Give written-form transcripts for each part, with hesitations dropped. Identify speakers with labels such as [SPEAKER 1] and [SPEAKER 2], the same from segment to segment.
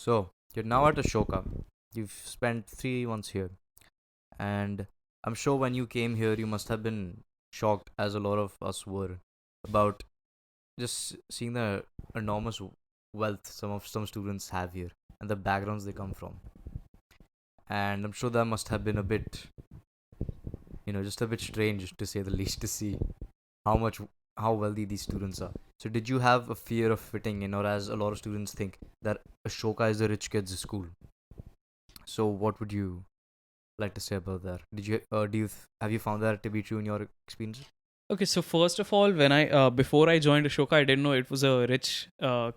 [SPEAKER 1] So, you're now at Ashoka. You've spent 3 months here. And I'm sure when you came here, you must have been shocked, as a lot of us were, about just seeing the enormous wealth some students have here and the backgrounds they come from. And I'm sure that must have been a bit, just a bit strange to say the least, to see how much how wealthy these students are. So, did you have a fear of fitting in, or as a lot of students think that Ashoka is the rich kids' school? So, what would you like to say about that? Have you found that to be true in your experience?
[SPEAKER 2] Okay, so first of all, when I before I joined Ashoka, I didn't know it was a rich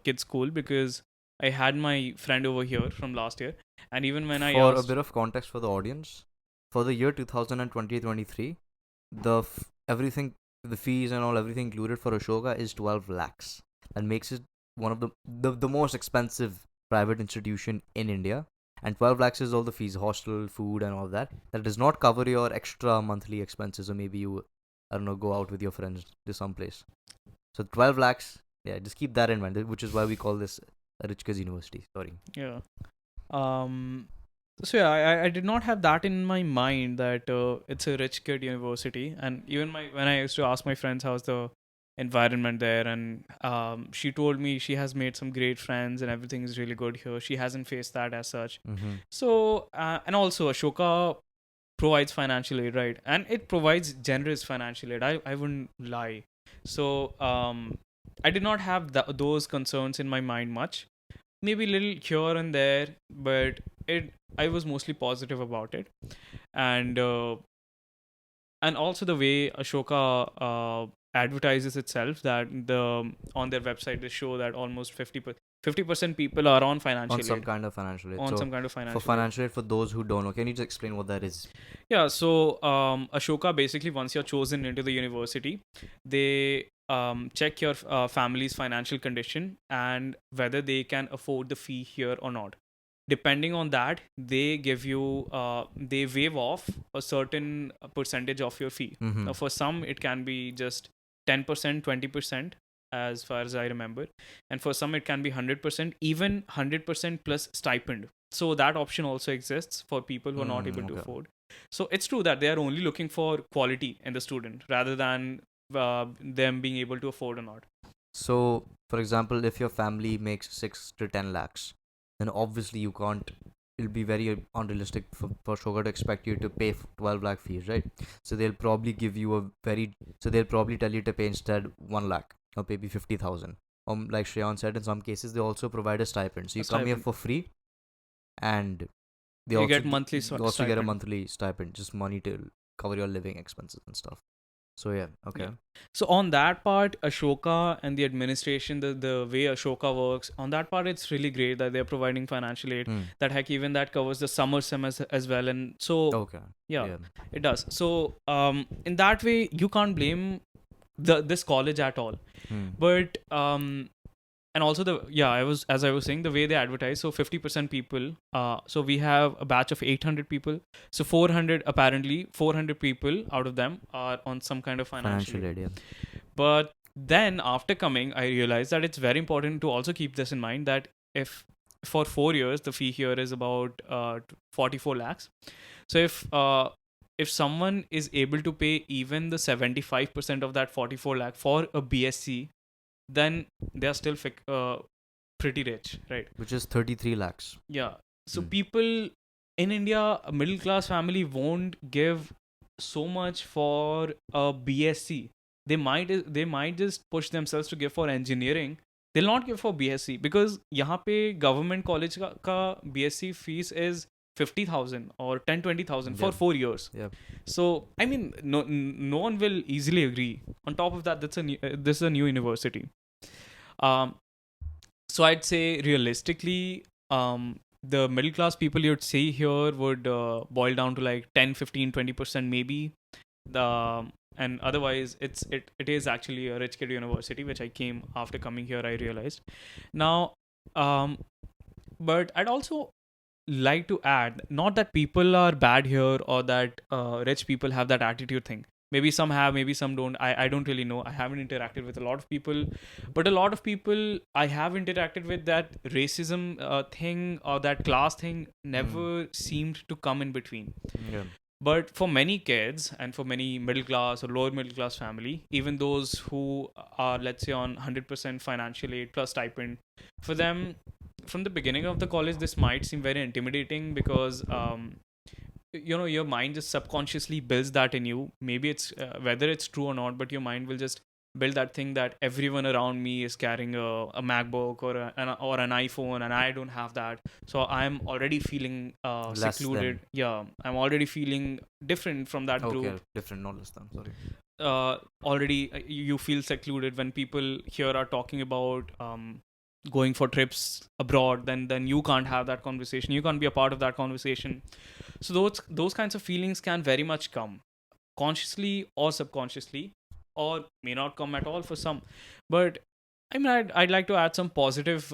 [SPEAKER 2] kid school because I had my friend over here from last year, and even when I
[SPEAKER 1] For a
[SPEAKER 2] asked,
[SPEAKER 1] bit of context for the audience, for the year 2020-23, everything, the fees and all, everything included for Ashoka is 12 lakhs. That makes it one of the most expensive private institution in India. And 12 lakhs is all the fees, hostel, food, and all that. That does not cover your extra monthly expenses, or maybe you, I don't know, go out with your friends to some place. So 12 lakhs, yeah, just keep that in mind, which is why we call this a rich kids university. Sorry.
[SPEAKER 2] yeah, um, so yeah, I did not have that in my mind that it's a rich kid university, and even my when I used to ask my friends how's the environment there, and she told me she has made some great friends and everything is really good here. She hasn't faced that as such.
[SPEAKER 1] Mm-hmm.
[SPEAKER 2] So and also Ashoka provides financial aid, right? And it provides generous financial aid. I wouldn't lie. So I did not have those concerns in my mind much. Maybe a little here and there, but it I was mostly positive about it. And also the way Ashoka advertises itself, that the on their website they show that almost 50% people are on
[SPEAKER 1] On
[SPEAKER 2] financial
[SPEAKER 1] some
[SPEAKER 2] aid,
[SPEAKER 1] kind of financial aid.
[SPEAKER 2] on
[SPEAKER 1] So,
[SPEAKER 2] some kind of
[SPEAKER 1] for
[SPEAKER 2] financial aid.
[SPEAKER 1] financial aid, for those who don't know, can you just explain what that is?
[SPEAKER 2] Yeah, so Ashoka, basically, once you're chosen into the university, they check your family's financial condition and whether they can afford the fee here or not. Depending on that, they give you, they waive off a certain percentage of your fee.
[SPEAKER 1] Mm-hmm.
[SPEAKER 2] Now, for some, it can be just 10%, 20%, as far as I remember. And for some, it can be 100%, even 100% plus stipend. So that option also exists for people who are not able to
[SPEAKER 1] Okay.
[SPEAKER 2] afford. So it's true that they are only looking for quality in the student rather than them being able to afford or not.
[SPEAKER 1] So, for example, if your family makes 6 to 10 lakhs, then obviously you can't. It'll be very unrealistic for Shoga to expect you to pay 12 lakh fees, right? So they'll probably give you a very. So they'll probably tell you to pay instead 1 lakh, or maybe 50,000. Like Shreyansh said, in some cases they also provide a stipend. So
[SPEAKER 2] A
[SPEAKER 1] you come here
[SPEAKER 2] stipend.
[SPEAKER 1] for free, and they
[SPEAKER 2] You
[SPEAKER 1] also
[SPEAKER 2] get monthly
[SPEAKER 1] you also get a
[SPEAKER 2] stipend.
[SPEAKER 1] monthly stipend, just money to cover your living expenses and stuff. So yeah, okay.
[SPEAKER 2] Yeah. So on that part, Ashoka and the administration, the way Ashoka works, on that part, it's really great that they're providing financial aid.
[SPEAKER 1] Hmm.
[SPEAKER 2] That heck, even that covers the summer sem as well. And so,
[SPEAKER 1] Okay.
[SPEAKER 2] yeah,
[SPEAKER 1] Yeah.
[SPEAKER 2] it does. So in that way, you can't blame this college at all.
[SPEAKER 1] Hmm.
[SPEAKER 2] But and also the yeah, I was saying, the way they advertise, so 50% people, so we have a batch of 800 people, so 400, apparently 400 people out of them are on some kind of financial
[SPEAKER 1] Financial
[SPEAKER 2] aid.
[SPEAKER 1] aid, yeah.
[SPEAKER 2] But then after coming, I realized that it's very important to also keep this in mind, that if for 4 years the fee here is about 44 lakhs. So if someone is able to pay even the 75% of that 44 lakh for a BSc, then they are still pretty rich, right?
[SPEAKER 1] Which is 33 lakhs.
[SPEAKER 2] Yeah. So
[SPEAKER 1] Hmm.
[SPEAKER 2] people in India, a middle class family won't give so much for a BSc. They might just push themselves to give for engineering. They'll not give for BSc because यहाँ पे government college का BSc fees is 50,000 or 10-20,000 for
[SPEAKER 1] Yeah.
[SPEAKER 2] 4 years.
[SPEAKER 1] Yeah.
[SPEAKER 2] So I mean, no one will easily agree. On top of that, this is a new university. Um, so I'd say realistically, the middle class people you'd see here would boil down to like 10, 15, 20% maybe. And otherwise, it is actually a rich kid university, which I came after coming here. I realized now, um, but I'd also like to add, not that people are bad here or that rich people have that attitude thing. Maybe some have, maybe some don't. I don't really know. I haven't interacted with a lot of people, but a lot of people I have interacted with, that racism thing or that class thing never seemed to come in between.
[SPEAKER 1] Yeah.
[SPEAKER 2] But for many kids and for many middle class or lower middle class family, even those who are, let's say, on 100% financial aid plus stipend, for them, from the beginning of the college, this might seem very intimidating because your mind just subconsciously builds that in you. Maybe it's whether it's true or not, but your mind will just build that thing that everyone around me is carrying a MacBook or an iPhone, and I don't have that. So I'm already feeling
[SPEAKER 1] Less
[SPEAKER 2] secluded.
[SPEAKER 1] than.
[SPEAKER 2] Yeah, I'm already feeling different from that
[SPEAKER 1] Okay,
[SPEAKER 2] group.
[SPEAKER 1] different, not less than. Sorry.
[SPEAKER 2] Already you feel secluded when people here are talking about going for trips abroad. Then you can't have that conversation. You can't be a part of that conversation. So those kinds of feelings can very much come consciously or subconsciously, or may not come at all for some. But I mean, I'd like to add some positive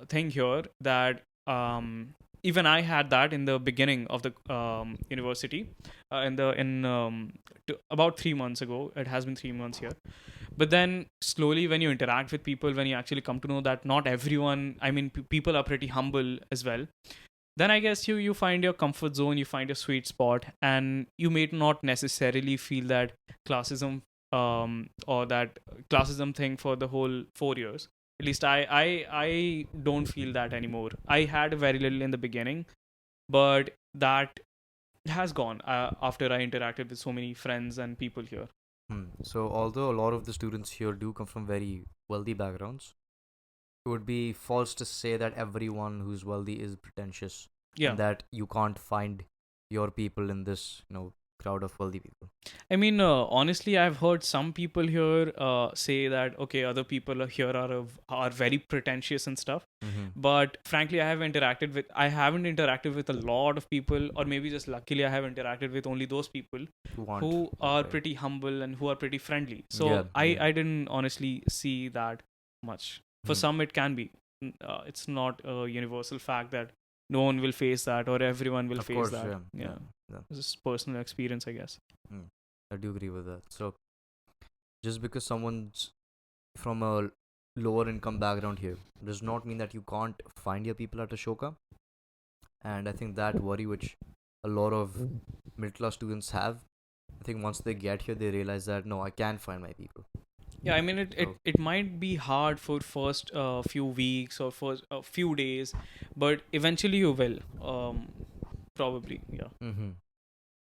[SPEAKER 2] thing here, that even I had that in the beginning of the university, about 3 months ago. It has been 3 months here. But then slowly, when you interact with people, when you actually come to know that not everyone, I mean, people are pretty humble as well, then I guess you find your comfort zone, you find your sweet spot, and you may not necessarily feel that classism or that classism thing for the whole 4 years. At least I don't feel that anymore. I had very little in the beginning, but that has gone after I interacted with so many friends and people here.
[SPEAKER 1] So, although a lot of the students here do come from very wealthy backgrounds, it would be false to say that everyone who's wealthy is pretentious
[SPEAKER 2] Yeah.
[SPEAKER 1] and that you can't find your people in this, crowd of wealthy people.
[SPEAKER 2] I mean, honestly, I've heard some people here say that okay, other people here are very pretentious and stuff.
[SPEAKER 1] Mm-hmm.
[SPEAKER 2] But frankly, I haven't interacted with a lot of people, or maybe just luckily I have interacted with only those people
[SPEAKER 1] Who aren't
[SPEAKER 2] who
[SPEAKER 1] that
[SPEAKER 2] are
[SPEAKER 1] way.
[SPEAKER 2] pretty humble and who are pretty friendly.
[SPEAKER 1] Yeah,
[SPEAKER 2] So
[SPEAKER 1] yeah.
[SPEAKER 2] I didn't honestly see that much. For some, it can be. It's not a universal fact that no one will face that or everyone will
[SPEAKER 1] Of
[SPEAKER 2] face
[SPEAKER 1] course,
[SPEAKER 2] that.
[SPEAKER 1] yeah,
[SPEAKER 2] Yeah,
[SPEAKER 1] yeah.
[SPEAKER 2] this is personal experience, I guess.
[SPEAKER 1] Mm. I do agree with that. So, just because someone's from a lower income background here does not mean that you can't find your people at Ashoka. And I think that worry, which a lot of middle class students have, I think once they get here, they realize that no, I can find my people.
[SPEAKER 2] Yeah, I mean,
[SPEAKER 1] So,
[SPEAKER 2] it might be hard for first few weeks or first few days, but eventually you will. Probably, yeah.
[SPEAKER 1] mm-hmm.